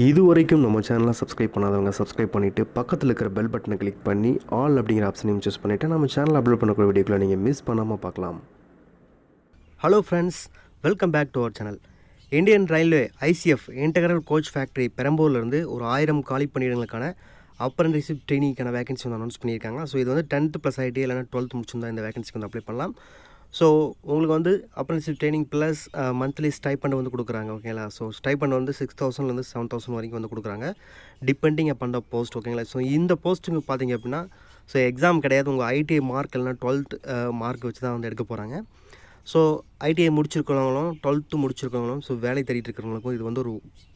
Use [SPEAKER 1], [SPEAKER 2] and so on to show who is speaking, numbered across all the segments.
[SPEAKER 1] இதுவரைக்கும் நம்ம சேனலை சப்ஸ்கிரைப் பண்ணாதவங்க சப்ஸ்கிரைப் பண்ணிவிட்டு பக்கத்தில் இருக்கிற பெல் பட்டனை கிளிக் பண்ணி ஆல் அப்படிங்கிற ஆப்ஷனையும் சூஸ் பண்ணிவிட்டு நம்ம சேனல் அப்லோட் பண்ணக்கூடிய வீடியோக்களை நீங்கள் மிஸ் பண்ணாமல் பார்க்கலாம்.
[SPEAKER 2] Hello friends, welcome back to our channel. Indian railway ICF integral coach factory பெரம்பூர்லேருந்து ஒரு 1000 காலி பணியிடங்களுக்கான அப்ரெண்டிஷிப் ட்ரெயினிங்கான வேகன்சி வந்து அனௌன்ஸ் பண்ணியிருக்காங்க. ஸோ இது வந்து 10th + ITI இல்லைனா 12th முடிச்சிருந்தா இந்த வேகன்சிக்கு வந்து அப்ளை பண்ணலாம். ஸோ உங்களுக்கு வந்து apprenticeship training plus monthly stipend வந்து கொடுக்குறாங்க. ஓகேங்களா? ஸோ ஸ்டைபண்ட் வந்து 6000லேருந்து 7000 வரைக்கும் வந்து கொடுக்குறாங்க, டிபெண்டிங் அப்பான் த போஸ்ட். ஓகேங்களா? ஸோ இந்த போஸ்ட்டுக்கு பார்த்தீங்க அப்படின்னா ஸோ எக்ஸாம் கிடையாது, உங்கள் ITI மார்க் இல்லைனா 12th மார்க் வச்சு தான் வந்து எடுக்க போகிறாங்க. ஸோ ITI முடிச்சிருக்கிறவங்களும் 12th முடிச்சிருக்கிறவங்களும் ஸோ வேலை தேடிட்டு இருக்கிறவங்களுக்கும் இது வந்து ஒரு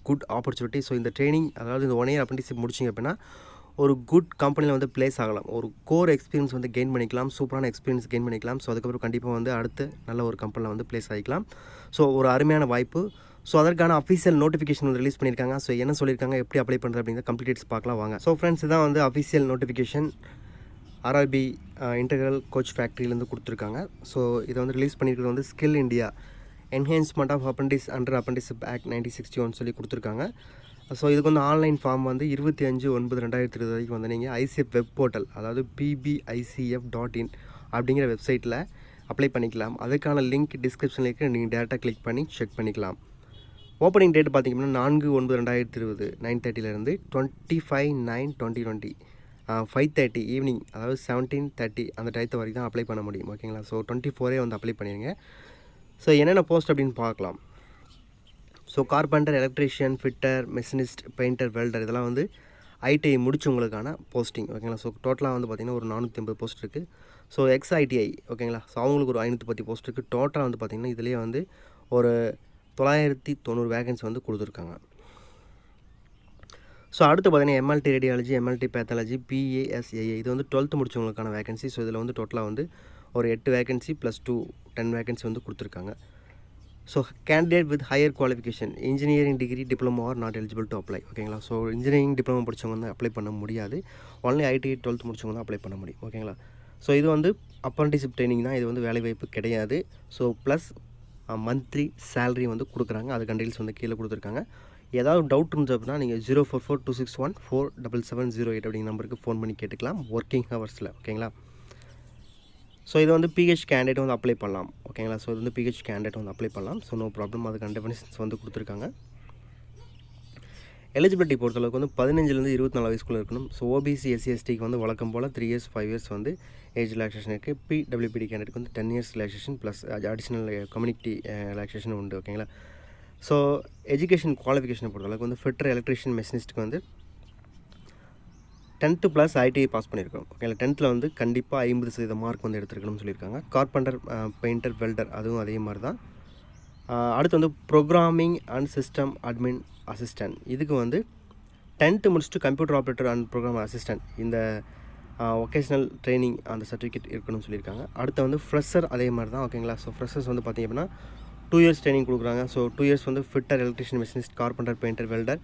[SPEAKER 2] குட் ஆப்பர்ச்சுனிட்டி. ஸோ இந்த ட்ரைனிங், அதாவது இந்த 1 year அப்ரெண்டிஷிப் முடிச்சிங்க அப்படின்னா ஒரு குட் கம்பெனியில் வந்து ப்ளேஸ் ஆகலாம், ஒரு கோர் எக்ஸ்பீரியன்ஸ் வந்து கெயின் பண்ணிக்கலாம், சூப்பரான எக்ஸ்பீரியன்ஸ் கெயின் பண்ணிக்கலாம். ஸோ அதுக்கப்புறம் கண்டிப்பாக வந்து அடுத்து நல்ல ஒரு கம்பெனியில் வந்து ப்ளேஸ் ஆகிக்கலாம். ஸோ ஒரு அருமையான வாய்ப்பு. ஸோ அதற்கான அஃபீஷியல் நோட்டிஃபிகேஷன் வந்து ரிலீஸ் பண்ணியிருக்காங்க. ஸோ என்ன சொல்லியிருக்காங்க, எப்படி அப்ளை பண்ணுறது அப்படிங்கிற கம்ப்ளீட்ஸ் பார்க்கலாம் வாங்க. ஸோ ஃப்ரெண்ட்ஸ், இதான் வந்து official notification RRB integral coach ஃபேக்ட்ரியிலேருந்து கொடுத்துருக்காங்க. ஸோ இதை வந்து ரிலீஸ் பண்ணியிருக்கிறது வந்து skill India enhancement of apprentice under apprenticeship act 1961 சொல்லி கொடுத்துருக்காங்க. ஸோ இதுக்கு வந்து ஆன்லைன் ஃபார்ம் வந்து 25/9/2020 வரைக்கும் வந்து நீங்கள் ICF வெப் போர்ட்டல், அதாவது pbicf.in அப்படிங்கிற வெப்சைட்டில் அப்ளை பண்ணிக்கலாம். அதுக்கான லிங்க் டிஸ்கிரிப்ஷனில் இருக்குது, நீங்கள் டேரெக்டாக கிளிக் பண்ணி செக் பண்ணிக்கலாம். ஓப்பனிங் டேட் பார்த்திங்கன்னா 4/9/2020 9:30 25/9/2020 5:30 ஈவினிங், அதாவது 17:30 அந்த டயத்து வரைக்கும் தான் அப்ளை பண்ண முடியும். ஓகேங்களா? ஸோ 24 வந்து அப்ளை பண்ணிடுங்க. ஸோ என்னென்ன போஸ்ட் அப்படின்னு பார்க்கலாம். So carpenter, electrician, fitter, machinist, painter, welder இதெல்லாம் வந்து ITI முடிச்சவங்களுக்கான போஸ்டிங். ஓகேங்களா? ஸோ டோட்டலாக வந்து பார்த்திங்கன்னா ஒரு 450 போஸ்ட் இருக்குது. ஸோ ITI ஓகேங்களா? ஸோ அவங்களுக்கு ஒரு 510 போஸ்ட் இருக்குது. டோட்டலாக வந்து பார்த்திங்கன்னா இதுலேயே வந்து ஒரு 990 வேகன்சி வந்து கொடுத்துருக்காங்க. ஸோ அடுத்து பார்த்திங்கன்னா MLT radiology, MLT pathology, PASAI இது வந்து 12th முடிச்சவங்களுக்கான வேகன்சி. ஸோ இதில் வந்து டோட்டலாக வந்து ஒரு 8 வேகன்சி ப்ளஸ் 10 வேகன்சி வந்து கொடுத்துருக்காங்க. So candidate with higher qualification engineering degree, diploma R not eligible to apply. ஓகேங்களா? ஸோ இன்ஜினியரிங் டிப்ளமோ படித்தவங்க வந்து அப்ளை பண்ண முடியாது, ஒன்லி ITI 12th முடிச்சவங்க தான் அப்ளை பண்ண முடியும். ஓகேங்களா? ஸோ இது வந்து அப்ரெண்டிஷிப் ட்ரைனிங் தான், இது வந்து வேலைவாய்ப்பு கிடையாது. ஸோ ப்ளஸ் மந்த்லி சேலரி வந்து கொடுக்குறாங்க, அது கண்டீல்ஸ் வந்து கீழே கொடுத்துருக்காங்க. ஏதாவது டவுட் இருந்துச்சு அப்படின்னா நீங்கள் 0442614770 அப்படிங்கிற நம்பருக்கு ஃபோன் பண்ணி கேட்டுக்கலாம், ஒர்க்கிங் ஹவர்ஸில். ஓகேங்களா? ஸோ இது வந்து PH கேண்டிடேட் வந்து அப்ளை பண்ணலாம். ஓகேங்களா? ஸோ இது வந்து PH கேண்டிடேட் வந்து அப்ளை பண்ணலாம். ஸோ நோ ப்ராப்ளம், அதுக்கான டெஃபினிஷன்ஸ் வந்து கொடுத்துருக்காங்க. எலிஜிபிலிட்டி பொறுத்தளவுக்கு வந்து 15லேருந்து 24 வயசுக்குள்ளே இருக்கணும். ஸோ OBC SC/STக்கு வந்து வழக்கம் போல் 3 years 5 years வந்து ஏஜ் ரிலாக்ஸேஷன் இருக்குது. PWPD கேண்டிடேட் வந்து 10 years relaxation plus additional community relaxation உண்டு. ஓகேங்களா? ஸோ எஜுகேஷன் குவாலிஃபிகேஷனை பொறுத்தளவுக்கு வந்து ஃபிட்டர், எலக்ட்ரிஷியன், மெஷினிஸ்ட்டுக்கு வந்து 10th + ITI பாஸ் பண்ணியிருக்கோம். ஓகேங்களா? 10th வந்து கண்டிப்பாக 50% மார்க் வந்து எடுத்துருக்கணும்னு சொல்லியிருக்காங்க. கார்பெண்டர், பெயிண்டர், வெல்டர் அதுவும் அதே மாதிரி தான். அடுத்து வந்து programming and system admin assistant, இதுக்கு வந்து 10th முடிச்சுட்டு computer operator and program assistant இந்த ஒகேஷ்னல் ட்ரைனிங் அந்த சர்டிஃபிகேட் இருக்கணும்னு சொல்லியிருக்காங்க. அடுத்து வந்து ஃப்ரெஷர் அதே மாதிரி தான். ஓகேங்களா? ஸோ ஃப்ரெஷர்ஸ் வந்து பார்த்திங்க அப்படின்னா 2 years ட்ரைனிங் கொடுக்குறாங்க. ஸோ 2 years வந்து fitter, electrician, machinist, carpenter, painter, welder,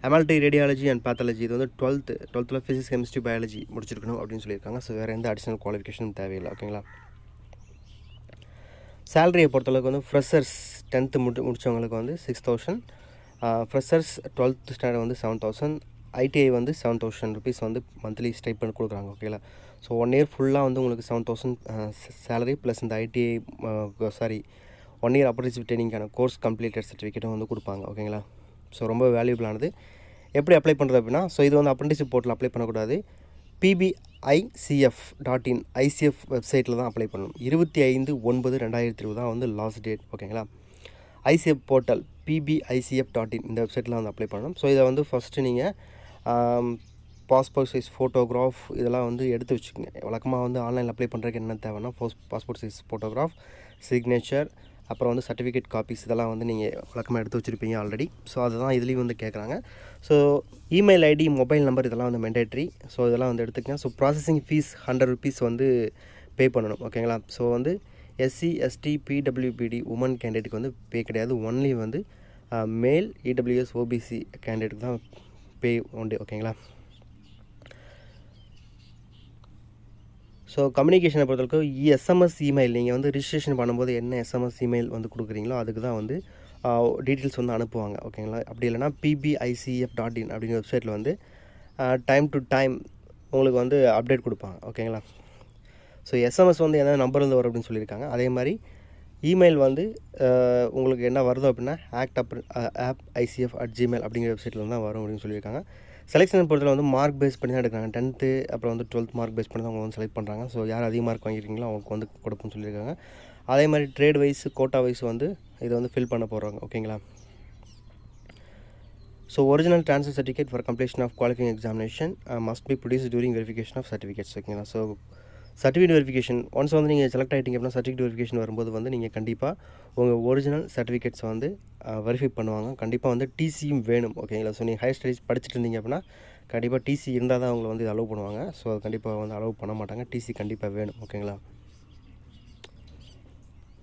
[SPEAKER 2] MLT radiology and pathology இது வந்து 12th ஃபிசிக்ஸ், கெமிஸ்ட்ரி, பயாலஜி முடிச்சிருக்கணும் அப்படின்னு சொல்லியிருக்காங்க. ஸோ வேறு எந்த அடிஷ்னல் குவாலிஃபிகேஷனும் தேவையில்லை. ஓகேங்களா? சேலரியை பொறுத்தளவுக்கு வந்து ஃப்ரெஷர்ஸ் 10th முடித்தவங்களுக்கு வந்து 6000, ஃப்ரெஷர்ஸ் 12th ஸ்டாண்டர்ட் வந்து 7000, ITI வந்து 7000 rupees வந்து மந்த்லி ஸ்டைபண்ட் கொடுக்குறாங்க. ஓகேங்களா? ஸோ 1 year ஃபுல்லாக வந்து உங்களுக்கு 7000 சேலரி ப்ளஸ் இந்த ITI 1 year அப்ரெண்டிஷிப் ட்ரைனிங்கான கோர்ஸ் கம்ப்ளீட்டட் சர்டிஃபிகேட்டும் வந்து கொடுப்பாங்க. ஓகேங்களா? ஸோ ரொம்ப வேல்யூபிளானது. எப்படி அப்ளை பண்ணுறது அப்படின்னா, ஸோ இது வந்து அப்ரெண்டிஷிப் போர்ட்டில் அப்ளை பண்ணக்கூடாது, pbicf.in ICF வெப்சைட்டில் தான் அப்ளை பண்ணணும். 25/9/2020 தான் வந்து லாஸ்ட் டேட். ஓகேங்களா? ICF போர்ட்டல் pbicf.in இந்த வெப்சைட்டில் வந்து அப்ளை பண்ணணும். ஸோ இதை வந்து ஃபஸ்ட்டு நீங்கள் பாஸ்போர்ட் சைஸ் ஃபோட்டோகிராஃப் இதெல்லாம் வந்து எடுத்து வச்சுக்கோங்க. வழக்கமாக வந்து ஆன்லைனில் அப்ளை பண்ணுறதுக்கு என்ன தேவைன்னா பாஸ்போர்ட் சைஸ் ஃபோட்டோகிராஃப், சிக்னேச்சர், அப்புறம் வந்து சர்டிஃபிகேட் காப்பீஸ் இதெல்லாம் வந்து நீங்கள் வழக்கமாக எடுத்து வச்சுருப்பீங்க ஆல்ரெடி. ஸோ அதுதான் இதுலேயும் வந்து கேட்குறாங்க. So email ID, mobile number இதெல்லாம் வந்து மெண்டேட்ரி. ஸோ இதெல்லாம் வந்து எடுத்துக்கங்க. ஸோ ப்ராசஸிங் ஃபீஸ் 100 rupees வந்து பே பண்ணணும். ஓகேங்களா? ஸோ வந்து SC ST PWPD உமன் கேண்டிடேட்டுக்கு வந்து பே கிடையாது, ஒன்லி வந்து மேல் EWS OBC கேண்டிடேட்டுக்கு தான் பே உண்டு. ஓகேங்களா? ஸோ கம்யூனிகேஷனை பொறுத்தவரைக்கும் SMS இமெயில் நீங்கள் வந்து ரிஜிஸ்ட்ரேஷன் பண்ணும்போது என்ன SMS இமெயில் வந்து கொடுக்குறீங்களோ அதுக்கு தான் வந்து டீட்டெயில்ஸ் வந்து அனுப்புவாங்க. ஓகேங்களா? அப்படி இல்லைனா pbicf.in அப்படிங்கிற வெப்சைட்டில் வந்து டைம் டு டைம் உங்களுக்கு வந்து அப்டேட் கொடுப்பாங்க. ஓகேங்களா? ஸோ எஸ்எம்எஸ் வந்து என்ன நம்பர்லேருந்து வரும் அப்படின்னு சொல்லியிருக்காங்க. அதே மாதிரி இமெயில் வந்து உங்களுக்கு என்ன வருதோ அப்படின்னா appicf@gmail அப்படிங்கிற வெப்சைட்டில் தான் வரும் அப்படின்னு சொல்லியிருக்காங்க. செலெக்ஷன் பொறுத்தவரை வந்து மார்க் பேஸ் பண்ணி தான் எடுக்கிறாங்க. 10th அப்புறம் வந்து 12th மார்க் பேஸ் பண்ணி தான் அவங்க வந்து செலக்ட் பண்ணுறாங்க. ஸோ யார் அதிக மார்க் வாங்கியிருக்கீங்களோ அவங்களுக்கு வந்து கொடுப்போம்னு சொல்லியிருக்காங்க. அதே மாதிரி ட்ரேட் வைஸ் கோட்டா வைஸ் வந்து இதை வந்து ஃபில் பண்ண போகிறாங்க. ஓகேங்களா? So original transfer certificate for completion of qualifying examination must be produce during verification of certificates. ஓகேங்களா? ஸோ சர்டிஃபிகேட் வெரிஃபிகேஷன் ஒன்ஸ் வந்து நீங்கள் செலக்ட் ஆகிட்டீங்க அப்படின்னா சர்டிஃபிகேட் வெரிஃபிகேஷன் வரும்போது வந்து நீங்கள் கண்டிப்பாக உங்கள் ஒரிஜினல் சர்டிஃபிகேட்ஸ் வந்து வெரிஃபை பண்ணுவாங்க. கண்டிப்பாக வந்து டிசியும் வேணும். ஓகேங்களா? ஸோ நீங்கள் ஹையர் ஸ்டடீஸ் படிச்சுட்டு இருந்தீங்க அப்படின்னா கண்டிப்பாக டிசி இருந்தால் தான் அவங்களை வந்து அலோவ் பண்ணுவாங்க. ஸோ அது கண்டிப்பாக வந்து அலோவ் பண்ண மாட்டாங்க. டிசி கண்டிப்பாக வேணும். ஓகேங்களா?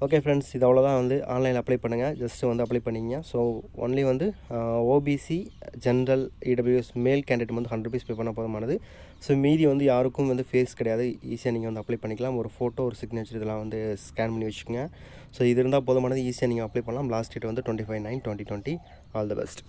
[SPEAKER 2] ஓகே ஃப்ரெண்ட்ஸ், இது அவ்வளோதான். வந்து ஆன்லைனில் அப்ளை பண்ணுங்கள். ஜஸ்ட்டு வந்து அப்ளை பண்ணிங்க. ஸோ ஒன்லி வந்து ஓபிசி ஜென்ரல் இடபிள்யூஎஸ் மேல் கேண்டிடேட் வந்து ₹100 பே பண்ண போதுமானது. ஸோ மீதி வந்து யாருக்கும் வந்து ஃபேஸ் கிடையாது. ஈஸியாக நீங்கள் வந்து அப்ளை பண்ணிக்கலாம். ஒரு ஃபோட்டோ, ஒரு சிக்னேச்சர் இதெல்லாம் வந்து ஸ்கேன் பண்ணி வச்சுக்கோங்க. ஸோ இது இருந்தால் போதுமானது. ஈஸியாக நீங்கள் அப்ளை பண்ணலாம். லாஸ்ட் டேட் வந்து 25/9/2020. All the best.